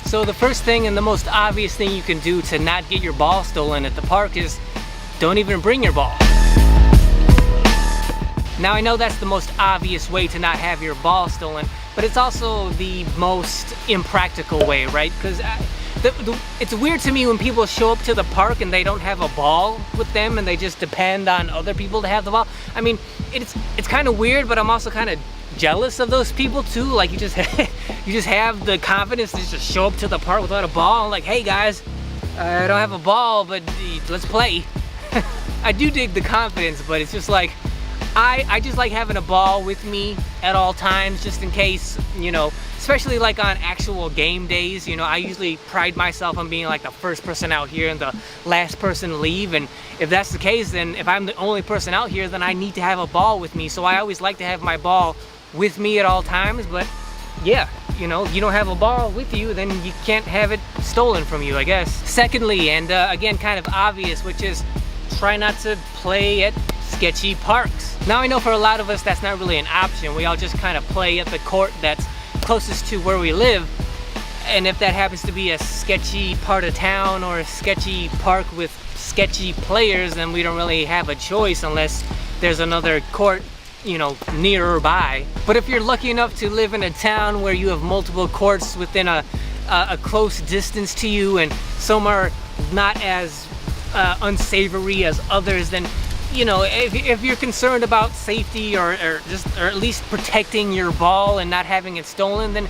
So the first thing and the most obvious thing you can do to not get your ball stolen at the park is don't even bring your ball. Now I know that's the most obvious way to not have your ball stolen, but it's also the most impractical way, right? Because it's weird to me when people show up to the park and they don't have a ball with them and they just depend on other people to have the ball. I mean, it's kind of weird, but I'm also kind of jealous of those people too. Like you just have the confidence to just show up to the park without a ball. Like, hey guys, I don't have a ball, but let's play. I do dig the confidence, but it's just like I just like having a ball with me at all times, just in case, you know, especially like on actual game days. You know, I usually pride myself on being like the first person out here and the last person to leave, and if that's the case, then if I'm the only person out here, then I need to have a ball with me. So I always like to have my ball with me at all times. But yeah, you know, if you don't have a ball with you, then you can't have it stolen from you, I guess. Secondly, and again kind of obvious, which is try not to play at sketchy parks. Now I know for a lot of us that's not really an option. We all just kind of play at the court that's closest to where we live, and if that happens to be a sketchy part of town or a sketchy park with sketchy players, then we don't really have a choice unless there's another court, you know, nearby. But if you're lucky enough to live in a town where you have multiple courts within a close distance to you, and some are not as unsavory as others, then, you know, if you're concerned about safety or at least protecting your ball and not having it stolen, then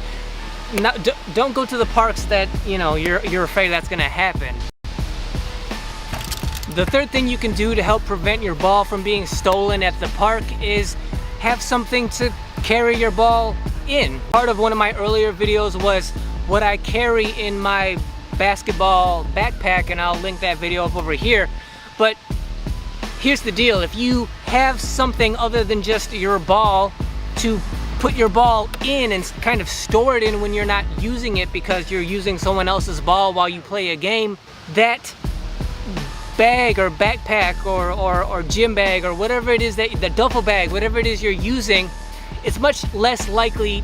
don't go to the parks that, you know, you're afraid that's gonna happen. The third thing you can do to help prevent your ball from being stolen at the park is have something to carry your ball in. Part of one of my earlier videos was what I carry in my basketball backpack, and I'll link that video up over here. But here's the deal: if you have something other than just your ball to put your ball in and kind of store it in when you're not using it because you're using someone else's ball while you play a game, that bag or backpack or gym bag or whatever it is, that the duffel bag, whatever it is you're using, it's much less likely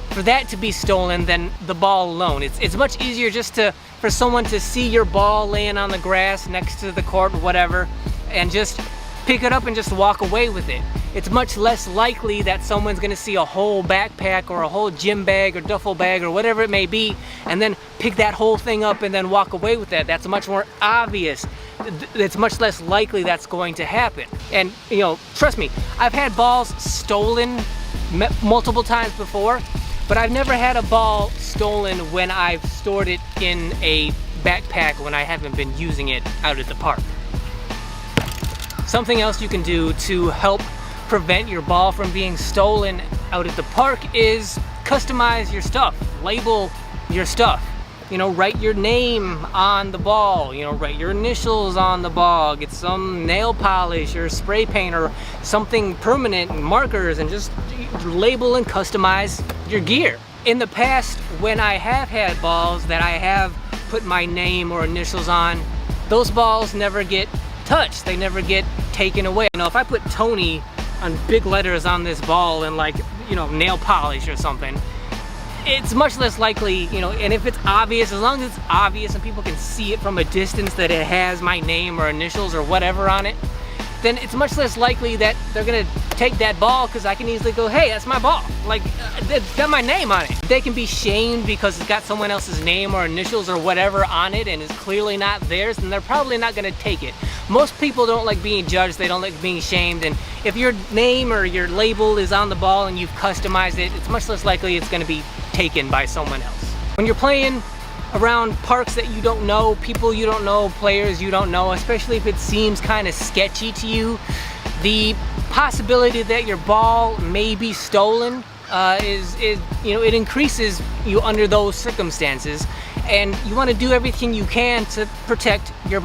for that to be stolen than the ball alone. It's much easier just for someone to see your ball laying on the grass next to the court or whatever, and just pick it up and just walk away with it. It's much less likely that someone's gonna see a whole backpack or a whole gym bag or duffel bag or whatever it may be, and then pick that whole thing up and then walk away with that. That's much more obvious. It's much less likely that's going to happen. And, you know, trust me, I've had balls stolen multiple times before, but I've never had a ball stolen when I've stored it in a backpack when I haven't been using it out at the park. Something else you can do to help prevent your ball from being stolen out at the park is customize your stuff, label your stuff. You know, write your name on the ball, you know, write your initials on the ball, get some nail polish or spray paint or something permanent, markers, and just label and customize your gear. In the past, when I have had balls that I have put my name or initials on, those balls never get touched, they never get taken away. You know, if I put Tony on big letters on this ball and, like, you know, nail polish or something, it's much less likely, you know, and if it's obvious, as long as it's obvious and people can see it from a distance that it has my name or initials or whatever on it, then it's much less likely that they're gonna take that ball, because I can easily go, hey, that's my ball, like, it's got my name on it. They can be shamed because it's got someone else's name or initials or whatever on it and is clearly not theirs, and they're probably not gonna take it. Most people don't like being judged, they don't like being shamed, and if your name or your label is on the ball and you've customized it, it's much less likely it's gonna be taken by someone else. When you're playing around parks that you don't know, people you don't know, players you don't know, especially if it seems kind of sketchy to you, the possibility that your ball may be stolen is you know, it increases you under those circumstances, and you want to do everything you can to protect your ball.